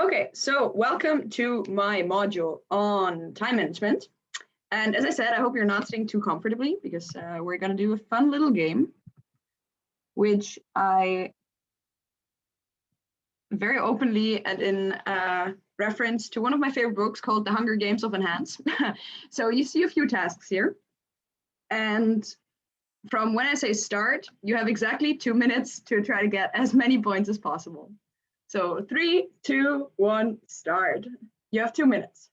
Okay, so welcome to my module on time management. And as I said, I hope you're not sitting too comfortably because we're going to do a fun little game, which I very openly and in reference to one of my favorite books called The Hunger Games of Enhance. So you see a few tasks here. And from when I say start, you have exactly 2 minutes to try to get as many points as possible. So 3, 2, 1, start. You have 2 minutes.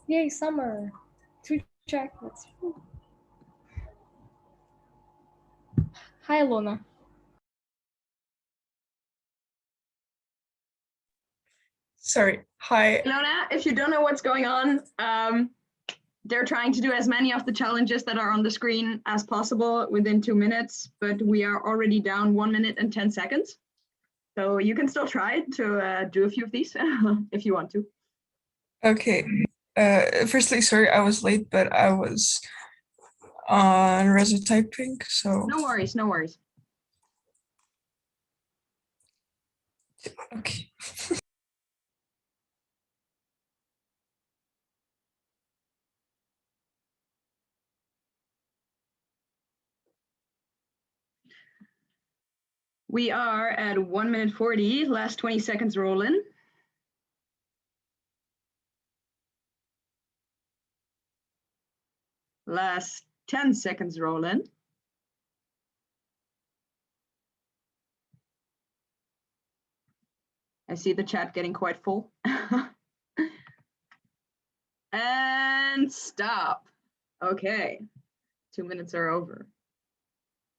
Yay, summer. 2 chocolates. Hi, Luna. Sorry. Hi. Lona, if you don't know what's going on, they're trying to do as many of the challenges that are on the screen as possible within 2 minutes, but we are already down 1 minute and 10 seconds. So you can still try to do a few of these if you want to. Okay. Firstly, sorry I was late, but I was on resotyping, so. No worries, no worries. Okay. We are at 1 minute 40, last 20 seconds rolling. Last 10 seconds rolling. I see the chat getting quite full. And stop. Okay, 2 minutes are over.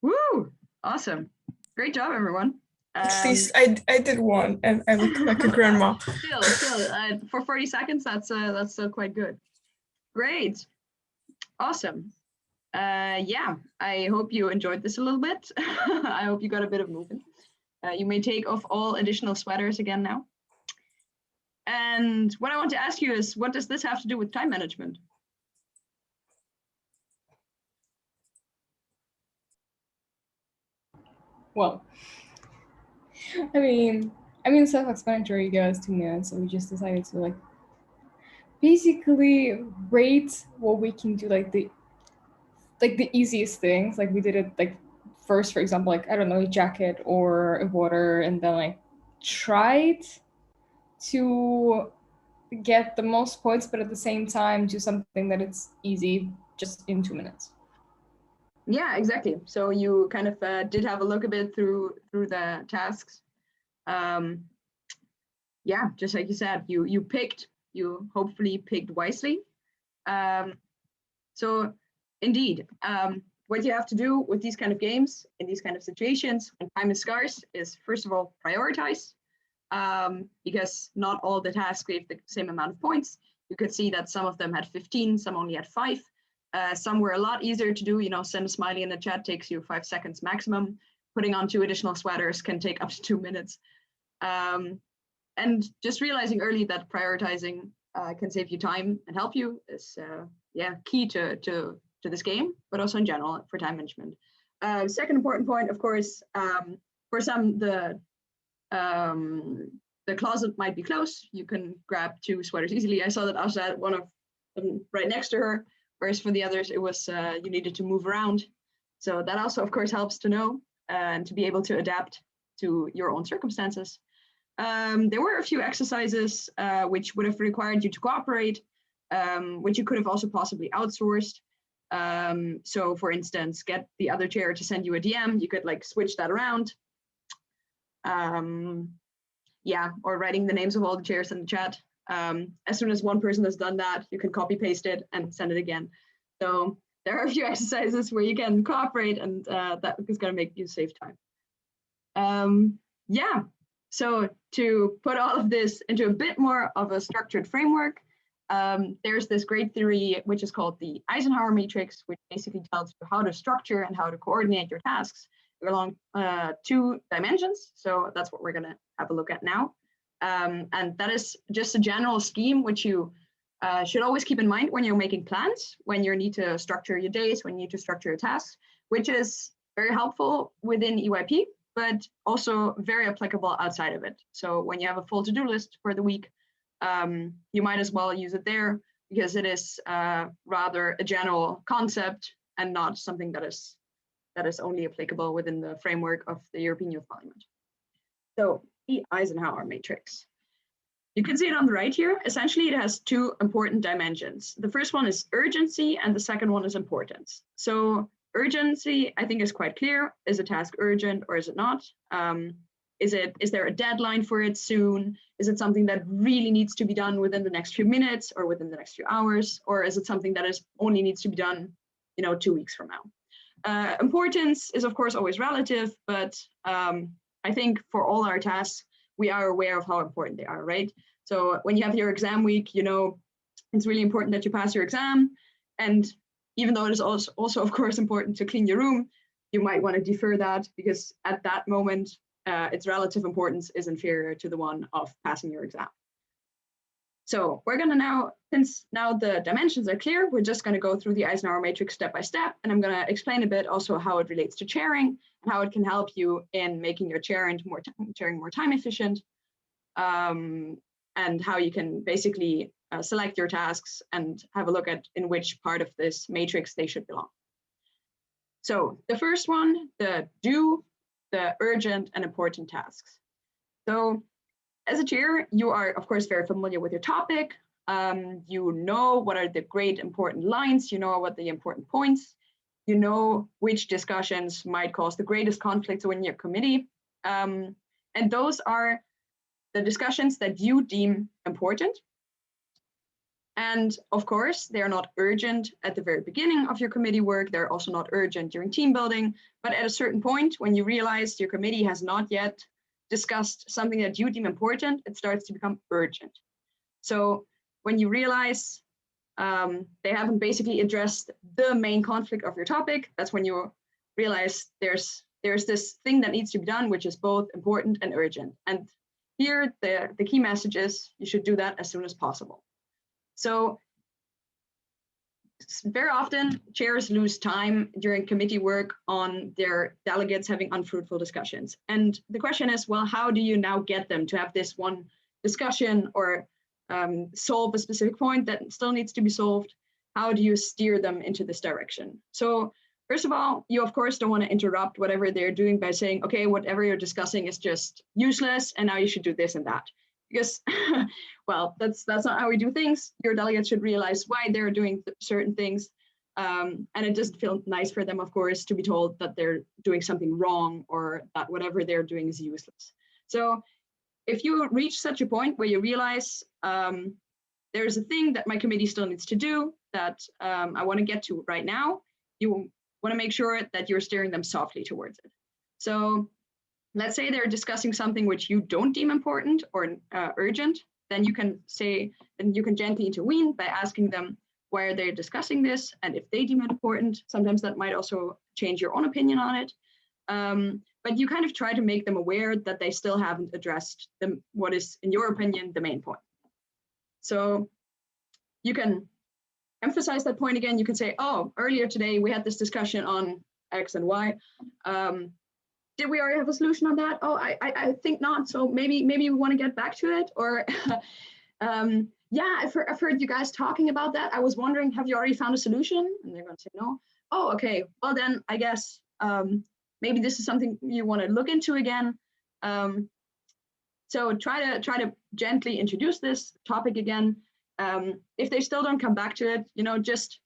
Woo, awesome. Great job, everyone. At least I did one, and I look like a grandma. Still, for 40 seconds, that's still quite good. Great, awesome. Yeah, I hope you enjoyed this a little bit. I hope you got a bit of movement. You may take off all additional sweaters again now. And what I want to ask you is, what does this have to do with time management? Well, I mean, self-explanatory, you guys 2 minutes, so we just decided to basically rate what we can do, the easiest things. We did it first, for example, I don't know, a jacket or a water, and then tried to get the most points, but at the same time do something that it's easy just in 2 minutes. Yeah, exactly. So you kind of did have a look a bit through the tasks. Yeah, just like you said, you hopefully picked wisely. So indeed, what you have to do with these kind of games, in these kind of situations, when time is scarce, is first of all, prioritize, because not all the tasks gave the same amount of points. You could see that some of them had 15, some only had 5. Some were a lot easier to do, send a smiley in the chat takes you 5 seconds maximum. Putting on 2 additional sweaters can take up to 2 minutes. And just realizing early that prioritizing can save you time and help you is key to this game, but also in general for time management. Second important point, of course, for some the closet might be close. You can grab 2 sweaters easily. I saw that Asha had one of them right next to her, whereas for the others it was you needed to move around. So that also, of course, helps to know and to be able to adapt to your own circumstances. There were a few exercises which would have required you to cooperate, which you could have also possibly outsourced. So for instance, get the other chair to send you a DM. You could switch that around. yeah, or writing the names of all the chairs in the chat. As soon as one person has done that, you can copy paste it and send it again. So there are a few exercises where you can cooperate, and that is going to make you save time. Yeah, so to put all of this into a bit more of a structured framework, there's this great theory which is called the Eisenhower matrix, which basically tells you how to structure and how to coordinate your tasks along 2 dimensions. So that's what we're going to have a look at now. And that is just a general scheme which you should always keep in mind when you're making plans, when you need to structure your days, when you need to structure your tasks, which is very helpful within EYP, but also very applicable outside of it. So when you have a full to-do list for the week, you might as well use it there, because it is rather a general concept and not something that is only applicable within the framework of the European Youth Parliament. So the Eisenhower matrix. You can see it on the right here. Essentially, it has 2 important dimensions. The first one is urgency, and the second one is importance. So urgency, I think, is quite clear. Is a task urgent or is it not? Is there a deadline for it soon? Is it something that really needs to be done within the next few minutes or within the next few hours? Or is it something that only needs to be done, 2 weeks from now? Importance is, of course, always relative, but I think for all our tasks, we are aware of how important they are, right? So when you have your exam week, it's really important that you pass your exam. And even though it is also, of course, important to clean your room, you might want to defer that, because at that moment, its relative importance is inferior to the one of passing your exam. So we're going to now, since now the dimensions are clear, we're just going to go through the Eisenhower matrix step by step, and I'm going to explain a bit also how it relates to chairing and how it can help you in making your chairing more time efficient, and how you can basically select your tasks and have a look at in which part of this matrix they should belong. So the first one, the urgent and important tasks. So as a chair, you are, of course, very familiar with your topic. You know what are the great important lines. You know what the important points. You know which discussions might cause the greatest conflicts within your committee. And those are the discussions that you deem important. And of course, they are not urgent at the very beginning of your committee work. They're also not urgent during team building. But at a certain point, when you realize your committee has not yet discussed something that you deem important, it starts to become urgent. So when you realize they haven't basically addressed the main conflict of your topic, that's when you realize there's this thing that needs to be done, which is both important and urgent. And here, the key message is you should do that as soon as possible. So very often, chairs lose time during committee work on their delegates having unfruitful discussions. And the question is, well, how do you now get them to have this one discussion or solve a specific point that still needs to be solved? How do you steer them into this direction? So first of all, you, of course, don't want to interrupt whatever they're doing by saying, okay, whatever you're discussing is just useless, and now you should do this and that. Because, well, that's not how we do things. Your delegates should realize why they're doing certain things. And it doesn't feel nice for them, of course, to be told that they're doing something wrong or that whatever they're doing is useless. So if you reach such a point where you realize there's a thing that my committee still needs to do that I want to get to right now, you want to make sure that you're steering them softly towards it. So let's say they're discussing something which you don't deem important or urgent, then you can gently intervene by asking them why they're discussing this, and if they deem it important. Sometimes that might also change your own opinion on it. But you kind of try to make them aware that they still haven't addressed what is, in your opinion, the main point. So you can emphasize that point again. You can say, oh, earlier today we had this discussion on X and Y. Did we already have a solution on that? Oh, I think not. So maybe we want to get back to it. Or yeah, I've heard you guys talking about that. I was wondering, have you already found a solution? And they're going to say no. Oh, okay. Well, then I guess maybe this is something you want to look into again. So try to gently introduce this topic again. If they still don't come back to it, just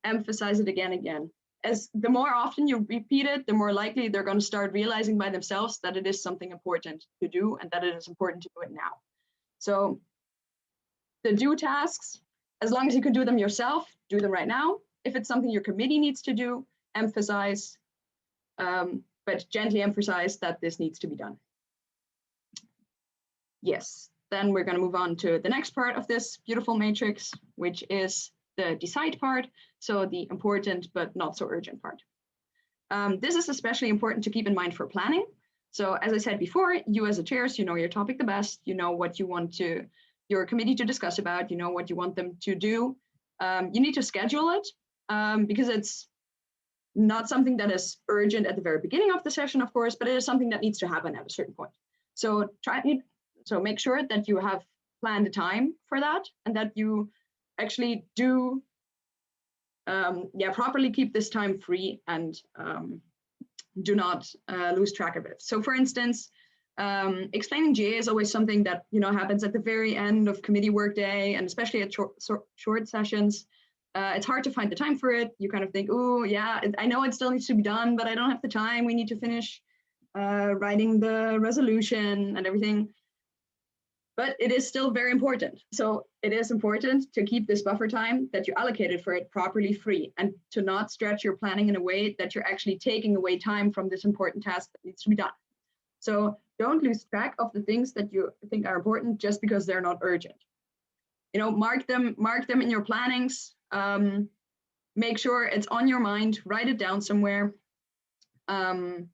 emphasize it again. as the more often you repeat it, the more likely they're going to start realizing by themselves that it is something important to do and that it is important to do it now. So the do tasks, as long as you can do them yourself, do them right now. If it's something your committee needs to do, emphasize, but gently emphasize that this needs to be done. Yes, then we're going to move on to the next part of this beautiful matrix, which is the decide part, so the important but not so urgent part. This is especially important to keep in mind for planning. So as I said before, you as a chairs, you know your topic the best, you know what you want your committee to discuss about, you know what you want them to do. You need to schedule it because it's not something that is urgent at the very beginning of the session, of course, but it is something that needs to happen at a certain point. So make sure that you have planned a time for that and that you actually do properly keep this time free and do not lose track of it. So for instance, explaining GA is always something that happens at the very end of committee workday, and especially at short sessions. It's hard to find the time for it. You kind of think, oh yeah, I know it still needs to be done, but I don't have the time. We need to finish writing the resolution and everything. But it is still very important. So it is important to keep this buffer time that you allocated for it properly free, and to not stretch your planning in a way that you're actually taking away time from this important task that needs to be done. So don't lose track of the things that you think are important just because they're not urgent. Mark them in your plannings. Make sure it's on your mind, write it down somewhere. And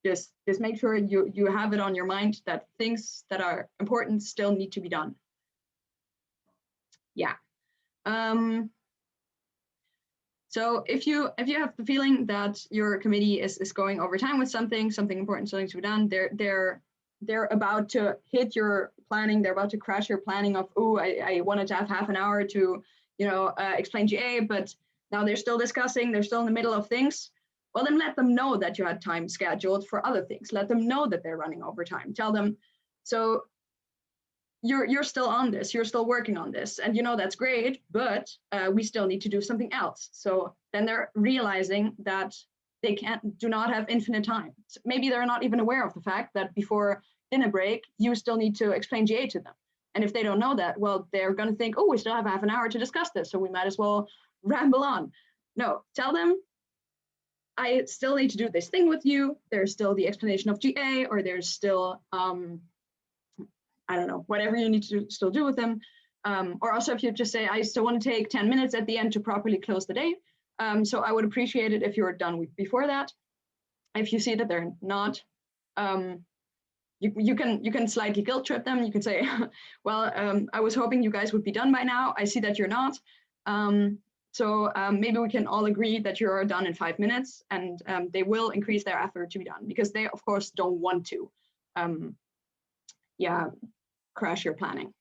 just make sure you have it on your mind that things that are important still need to be done. Yeah. So if you have the feeling that your committee is going over time with something important still needs to be done, they're about to hit your planning, they're about to crash your planning of, oh, I wanted to have half an hour to explain GA, but now they're still discussing, they're still in the middle of things. Well, then let them know that you had time scheduled for other things. Let them know that they're running over time. Tell them, so you're still on this, you're still working on this, and that's great, but we still need to do something else. So then they're realizing that they do not have infinite time. So maybe they're not even aware of the fact that before dinner break, you still need to explain GA to them. And if they don't know that, well, they're going to think, oh, we still have half an hour to discuss this, so we might as well ramble on. No, tell them, I still need to do this thing with you. There's still the explanation of GA, or there's still, I don't know, whatever you need to still do with them. Or also if you just say, I still want to take 10 minutes at the end to properly close the day. So I would appreciate it if you're done before that. If you see that they're not, you can slightly guilt trip them. You can say, well, I was hoping you guys would be done by now. I see that you're not. So maybe we can all agree that you're done in 5 minutes, and they will increase their effort to be done, because they, of course, don't want to, crash your planning.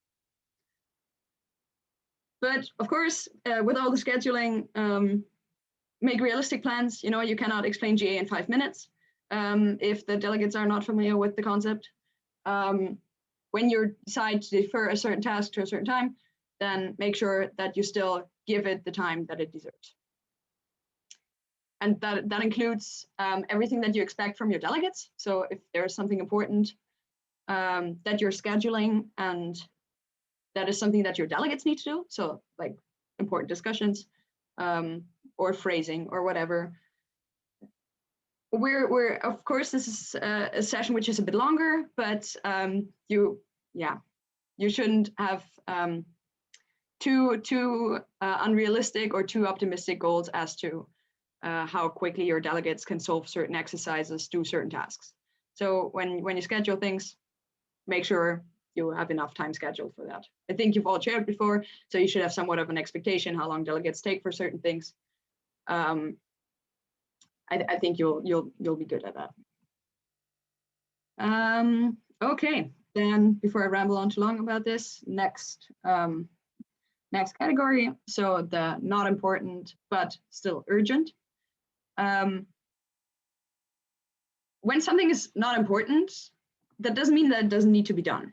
But of course, with all the scheduling, make realistic plans. You cannot explain GA in 5 minutes if the delegates are not familiar with the concept. When you decide to defer a certain task to a certain time, then make sure that you still give it the time that it deserves. And that includes everything that you expect from your delegates. So if there's something important that you're scheduling, and that is something that your delegates need to do, so like important discussions or phrasing or whatever, we're of course, this is a session which is a bit longer, but you shouldn't have too unrealistic or too optimistic goals as to how quickly your delegates can solve certain exercises, do certain tasks. So when you schedule things, make sure you have enough time scheduled for that. I think you've all shared before, so you should have somewhat of an expectation how long delegates take for certain things. I think you'll be good at that. Okay, then before I ramble on too long about this, next category. So the not important but still urgent. When something is not important, that doesn't mean that it doesn't need to be done.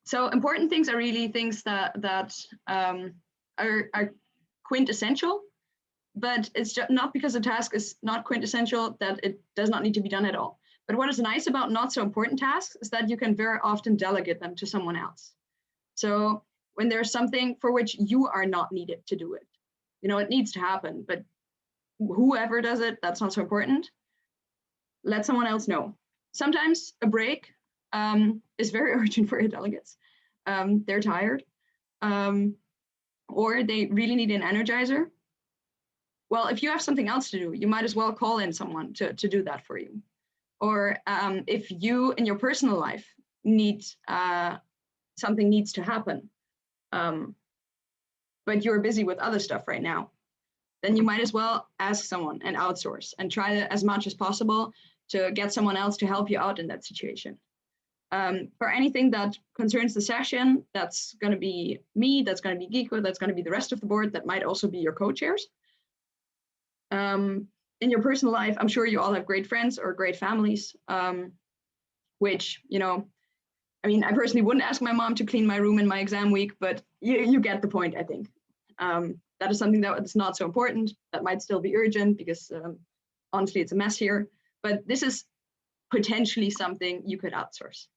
So important things are really things that are quintessential, but it's just not because a task is not quintessential that it does not need to be done at all. But what is nice about not so important tasks is that you can very often delegate them to someone else. So when there's something for which you are not needed to do it, it needs to happen, but whoever does it, that's not so important. Let someone else know. Sometimes a break is very urgent for your delegates. They're tired, or they really need an energizer. Well, if you have something else to do, you might as well call in someone to do that for you. Or if you in your personal life need something needs to happen, but you're busy with other stuff right now, then you might as well ask someone and outsource and try as much as possible to get someone else to help you out in that situation. For anything that concerns the session, that's going to be me, that's going to be Giko, that's going to be the rest of the board, that might also be your co-chairs. In your personal life, I'm sure you all have great friends or great families, which, I personally wouldn't ask my mom to clean my room in my exam week, but you get the point, I think. That is something that is not so important. That might still be urgent because honestly, it's a mess here. But this is potentially something you could outsource.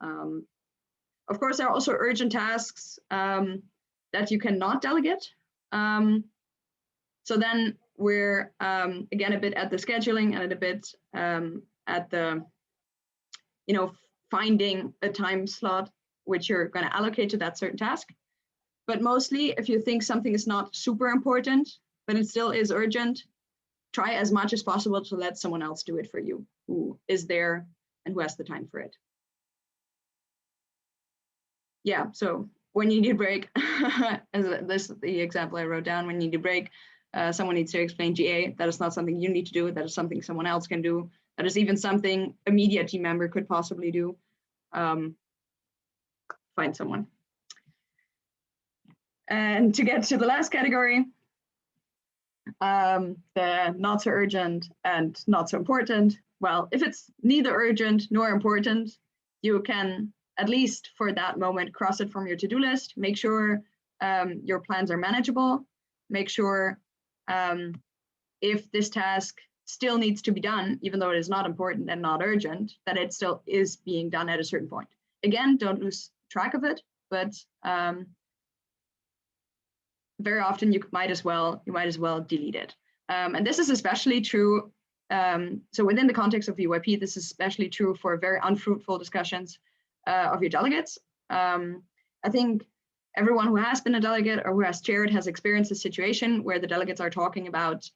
Of course, there are also urgent tasks that you cannot delegate. So then we're, again, a bit at the scheduling and a bit at the, finding a time slot which you're going to allocate to that certain task. But mostly, if you think something is not super important, but it still is urgent, try as much as possible to let someone else do it for you, who is there and who has the time for it. Yeah, so when you need a break, this is the example I wrote down, when you need a break, someone needs to explain GA. That is not something you need to do. That is something someone else can do. That is even something a media team member could possibly do. Find someone. And to get to the last category, the not so urgent and not so important. Well, if it's neither urgent nor important, you can, at least for that moment, cross it from your to-do list. Make sure your plans are manageable. Make sure if this task still needs to be done, even though it is not important and not urgent, that it still is being done at a certain point. Again, don't lose track of it, but very often you might as well delete it. And this is especially true. So within the context of VYP, this is especially true for very unfruitful discussions of your delegates. I think everyone who has been a delegate or who has chaired has experienced a situation where the delegates are talking about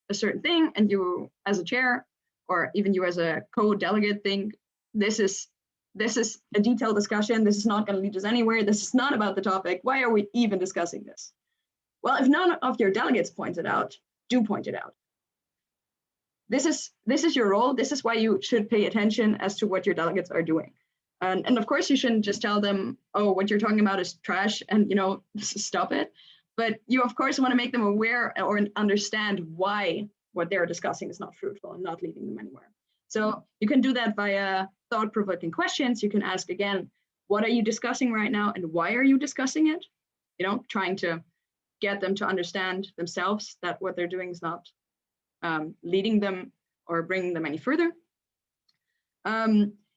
a certain thing, and you as a chair, or even you as a co-delegate, think this is a detailed discussion. This is not going to lead us anywhere. This is not about the topic. Why are we even discussing this? Well, if none of your delegates point it out, do point it out. This is your role. This is why you should pay attention as to what your delegates are doing. And of course, you shouldn't just tell them, oh, what you're talking about is trash and, stop it. But you, of course, want to make them aware or understand why what they're discussing is not fruitful and not leading them anywhere. So you can do that via thought-provoking questions. You can ask, again, what are you discussing right now and why are you discussing it? Trying to get them to understand themselves that what they're doing is not leading them or bringing them any further.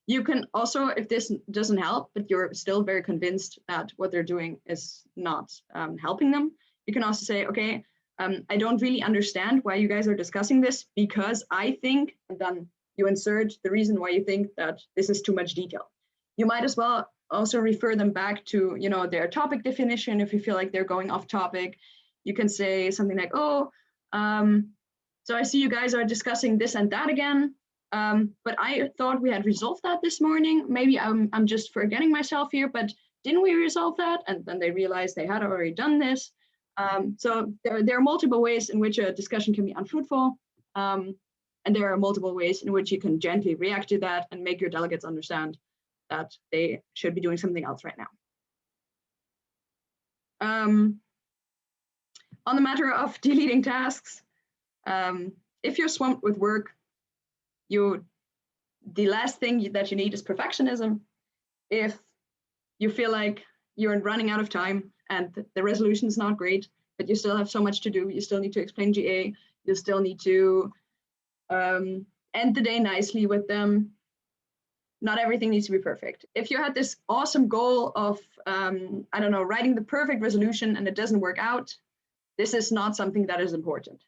You can also, if this doesn't help, but you're still very convinced that what they're doing is not helping them, you can also say, okay, I don't really understand why you guys are discussing this because I think, and then you insert the reason why you think that this is too much detail. You might as well also refer them back to, their topic definition. If you feel like they're going off topic, you can say something like, oh, so I see you guys are discussing this and that again. But I thought we had resolved that this morning. Maybe I'm just forgetting myself here, but didn't we resolve that? And then they realized they had already done this. So there are multiple ways in which a discussion can be unfruitful. And there are multiple ways in which you can gently react to that and make your delegates understand that they should be doing something else right now. On the matter of deleting tasks, if you're swamped with work, the last thing that you need is perfectionism. If you feel like you're running out of time and the resolution is not great, but you still have so much to do. You still need to explain GA. You still need to end the day nicely with them. Not everything needs to be perfect. If you had this awesome goal of, I don't know, writing the perfect resolution and it doesn't work out, this is not something that is important.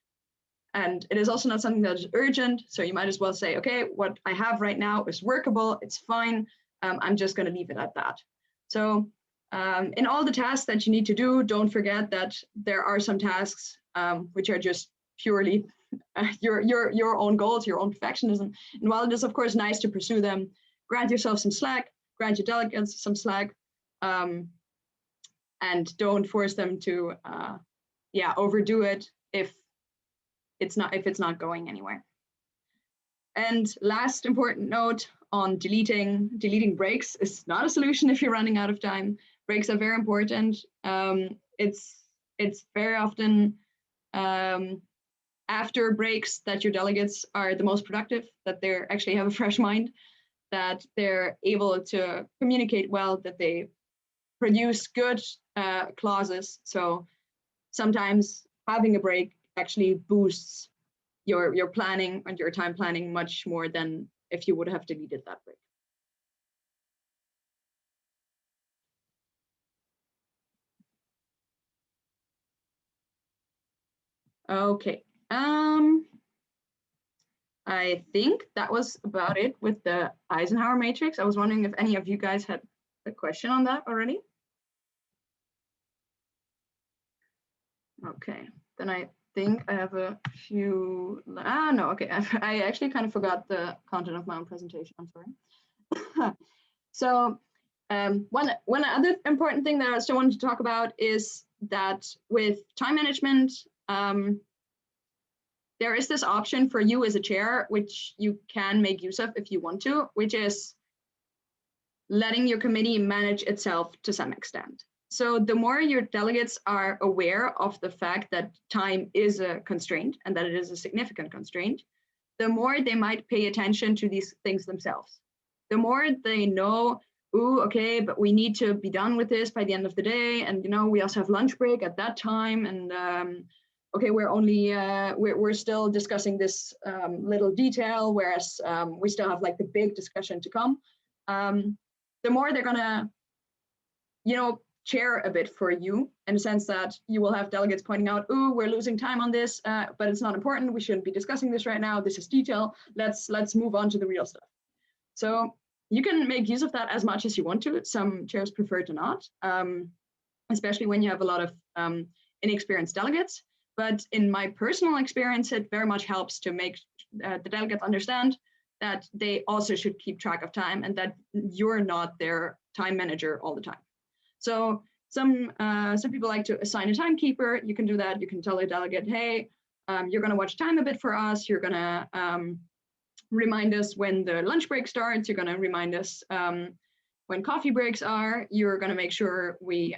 And it is also not something that is urgent. So you might as well say, okay, what I have right now is workable. It's fine. I'm just going to leave it at that. So in all the tasks that you need to do, don't forget that there are some tasks which are just purely your own goals, your own perfectionism. And while it is, of course, nice to pursue them, grant yourself some slack, grant your delegates some slack, and don't force them to overdo it if it's not going anywhere. And last important note on deleting breaks is not a solution if you're running out of time. Breaks are very important. It's very often after breaks that your delegates are the most productive, that they actually have a fresh mind, that they're able to communicate well, that they produce good clauses. So sometimes having a break actually boosts your planning and your time planning much more than if you would have deleted that break. Okay. I think that was about it with the Eisenhower matrix. I was wondering if any of you guys had a question on that already. Okay, then I think I have a few. No, okay. I actually kind of forgot the content of my own presentation. I'm sorry. So one other important thing that I still wanted to talk about is that with time management, there is this option for you as a chair, which you can make use of if you want to, which is letting your committee manage itself to some extent. So the more your delegates are aware of the fact that time is a constraint and that it is a significant constraint, the more they might pay attention to these things themselves. The more they know, ooh, okay, but we need to be done with this by the end of the day. And, you know, we also have lunch break at that time. And okay, we're still discussing this little detail, whereas we still have like the big discussion to come. The more they're gonna, you know, chair a bit for you in the sense that you will have delegates pointing out, ooh, we're losing time on this, but it's not important. We shouldn't be discussing this right now. This is detail. Let's move on to the real stuff. So you can make use of that as much as you want to. Some chairs prefer to not, especially when you have a lot of inexperienced delegates. But in my personal experience, it very much helps to make the delegates understand that they also should keep track of time and that you're not their time manager all the time. So some people like to assign a timekeeper. You can do that. You can tell a delegate, hey, you're going to watch time a bit for us. You're going to remind us when the lunch break starts. You're going to remind us when coffee breaks are. You're going to make sure we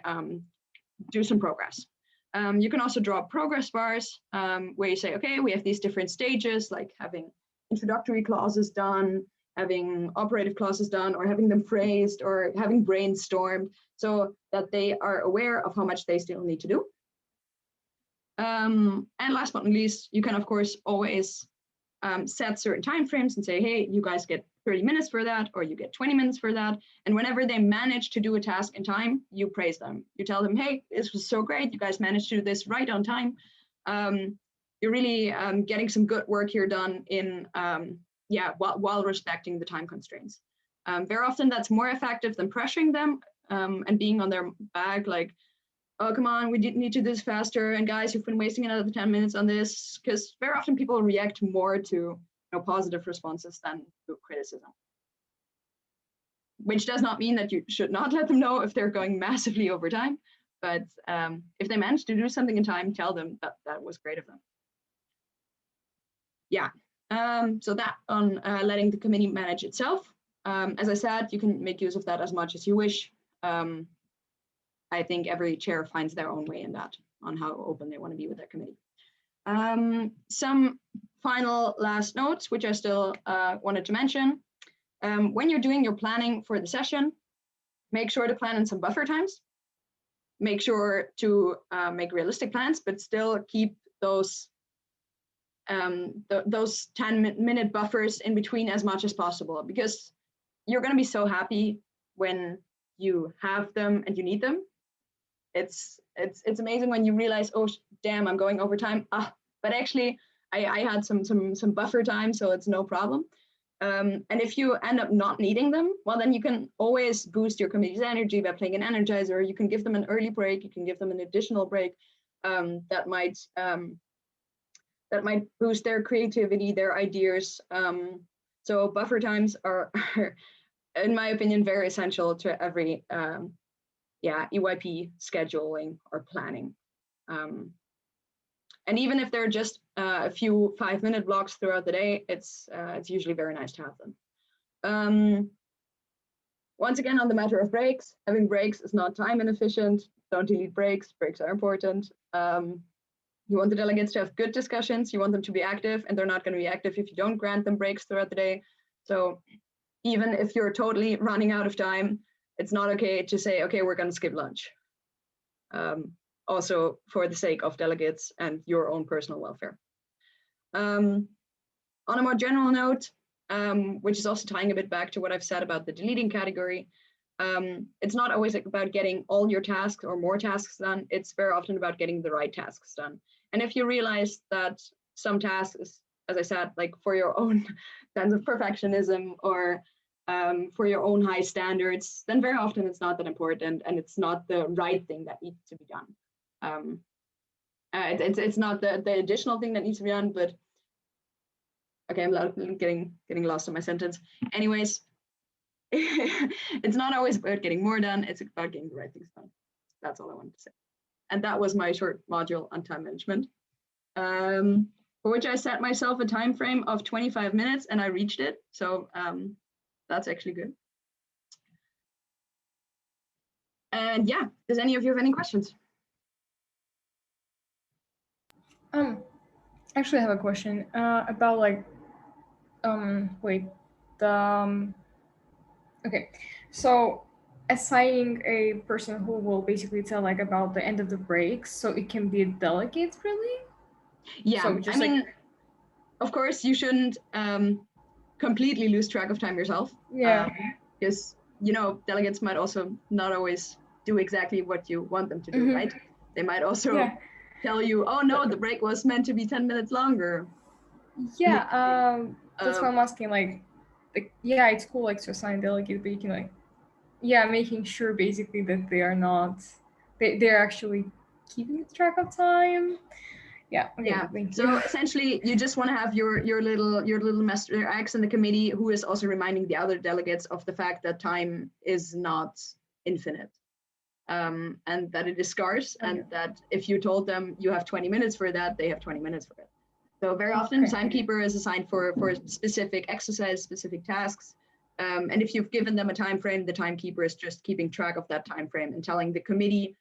do some progress. You can also draw progress bars where you say, okay, we have these different stages, like having introductory clauses done, having operative clauses done, or having them phrased, or having brainstormed, so that they are aware of how much they still need to do. And last but not least, you can, of course, always set certain timeframes and say, hey, you guys get 30 minutes for that, or you get 20 minutes for that. And whenever they manage to do a task in time, you praise them. You tell them, hey, this was so great. You guys managed to do this right on time. You're really getting some good work here done in, while respecting the time constraints. Very often that's more effective than pressuring them and being on their back, like, oh, come on, we need to do this faster. And guys, you've been wasting another 10 minutes on this, because very often people react more to positive responses than to criticism. Which does not mean that you should not let them know if they're going massively over time. But if they manage to do something in time, tell them that that was great of them. Yeah, so that on letting the committee manage itself. As I said, you can make use of that as much as you wish. I think every chair finds their own way in that, on how open they want to be with their committee. Some final last notes, which I still wanted to mention. When you're doing your planning for the session, make sure to plan in some buffer times. make sure to make realistic plans, but still keep those 10-minute buffers in between as much as possible, because you're going to be so happy when you have them and you need them. It's amazing when you realize, oh damn, I'm going over time. But actually I had some buffer time, so it's no problem. And if you end up not needing them, well, then you can always boost your committee's energy by playing an energizer. You can give them an early break. You can give them an additional break that might boost their creativity, their ideas. So buffer times are, in my opinion, very essential to every EYP scheduling or planning. And even if they're just a few 5-minute blocks throughout the day, it's usually very nice to have them. Once again, on the matter of breaks, having breaks is not time inefficient. Don't delete breaks. Breaks are important. You want the delegates to have good discussions. You want them to be active, and they're not going to be active if you don't grant them breaks throughout the day. So even if you're totally running out of time, it's not okay to say, okay, we're going to skip lunch. Also for the sake of delegates and your own personal welfare. On a more general note, which is also tying a bit back to what I've said about the deleting category, it's not always about getting all your tasks or more tasks done. It's very often about getting the right tasks done. And if you realize that some tasks, as I said, like for your own sense of perfectionism or for your own high standards, then very often it's not that important and it's not the right thing that needs to be done. It's not the additional thing that needs to be done, but okay, I'm getting lost in my sentence. Anyways, it's not always about getting more done, it's about getting the right things done. That's all I wanted to say. And that was my short module on time management, for which I set myself a time frame of 25 minutes and I reached it. So that's actually good. And yeah, does any of you have any questions? Actually, I have a question about like, okay, so assigning a person who will basically tell like about the end of the break, so it can be a delegate, really? Yeah, So just I mean, of course, you shouldn't completely lose track of time yourself. Yeah. Because, you know, delegates might also not always do exactly what you want them to do, right? They might also tell you, oh no, the break was meant to be 10 minutes longer. Yeah, that's why I'm asking, like, yeah, it's cool, like, to assign delegate, but you can, like, yeah, making sure basically that they are not, they're actually keeping track of time. Yeah. Okay, yeah. thank you. So essentially, you just want to have your little master X in the committee who is also reminding the other delegates of the fact that time is not infinite, and that it is scarce, and that if you told them you have 20 minutes for that, they have 20 minutes for it. So very often, timekeeper is assigned for specific exercise, specific tasks. And if you've given them a time frame, the timekeeper is just keeping track of that time frame and telling the committee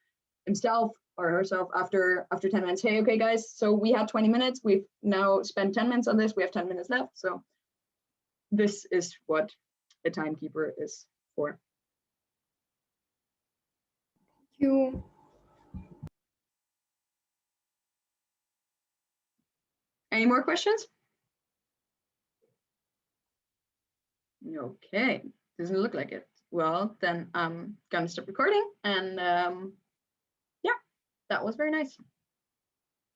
himself or herself after 10 minutes, hey, okay, guys, so we had 20 minutes. We've now spent 10 minutes on this. We have 10 minutes left. So this is what a timekeeper is for. Thank you. Any more questions? Okay, doesn't look like it. Well, then I'm gonna stop recording, and yeah, that was very nice.